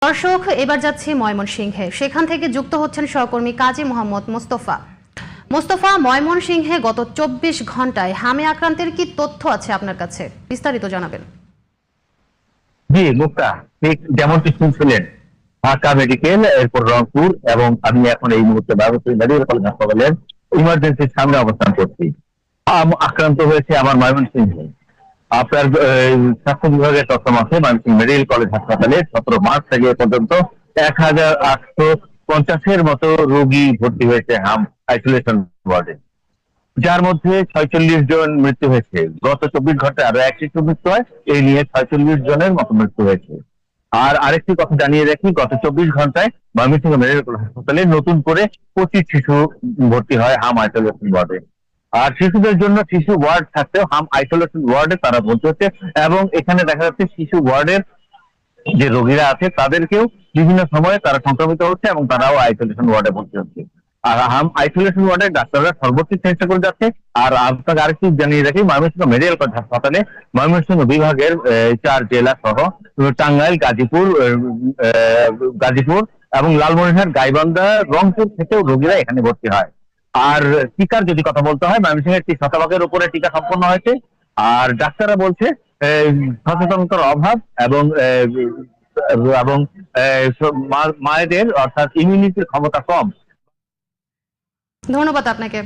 দর্শক, এবার যাচ্ছি ময়মনসিংহে। সেখান থেকে যুক্ত হচ্ছেন সহকর্মী কাজী মোহাম্মদ মোস্তফা। মোস্তফা, ময়মনসিংহে গত 24 ঘন্টায় হামে আক্রান্তের কি তথ্য আছে আপনার কাছে? বিস্তারিত জানাবেন। জি মুক্তা, ঠিক যেমনটি শুনছিলেন, ঢাকা মেডিকেল, এরপর রংপুর, এবং আমি এখন এই মুহূর্তে বাবুসি মেডিকেল কলেজ হাসপাতালের ইমার্জেন্সির সামনে অবস্থান করছি। আক্রান্ত হয়েছে আমার ময়মনসিংহে। আপনার স্বাস্থ্য বিভাগের তথ্য মতে ময়মনসিংহ মেডিকেল কলেজ হাসপাতালে 17 মার্চ থেকে এ পর্যন্ত 1850-এর মতো রোগী ভর্তি হয়েছে হাম আইসোলেশন ওয়ার্ডে, যার মধ্যে 46 জন মৃত্যু হয়েছে। গত 24 ঘন্টায় আরো এক শিশু মৃত্যু হয়, এই নিয়ে 46 জনের মতো মৃত্যু হয়েছে। আর আরেকটি কথা জানিয়ে রাখি, গত 24 ঘন্টায় ময়মনসিংহ মেডিকেল হাসপাতালে নতুন করে 25 শিশু ভর্তি হয় হাম আইসোলেশন ওয়ার্ডে। আর শিশুদের জন্য শিশু ওয়ার্ড থাকতেও হাম আইসোলেশন ওয়ার্ডে তারা ভর্তি হচ্ছে, এবং এখানে দেখা যাচ্ছে শিশু ওয়ার্ডের যে রোগীরা আছে তাদেরকেও বিভিন্ন সময়ে তারা সংক্রমিত হচ্ছে এবং তারাও আইসোলেশন ওয়ার্ডে ভর্তি হচ্ছে। আর আইসোলেশন ওয়ার্ডে ডাক্তাররা সর্বোচ্চ চেষ্টা করে যাচ্ছে। আর আপনাকে আরেকটি জানিয়ে রাখি, ময়মনসিংহ মেডিকেল কলেজ হাসপাতালে ময়মনসিংহ বিভাগের 4 জেলা সহ টাঙ্গাইল, গাজীপুর এবং লালমনিরহাট, গাইবান্ধা, রংপুর থেকেও রোগীরা এখানে ভর্তি হয়। আর টিকার যদি কথা বলতে হয়, ময়মনসিংহের 30% উপরে টিকা সম্পন্ন হয়েছে। আর ডাক্তাররা বলছে সচেতনতার অভাব এবং এবং মায়েদের অর্থাৎ ইমিউনিটির ক্ষমতা কম। ধন্যবাদ আপনাকে।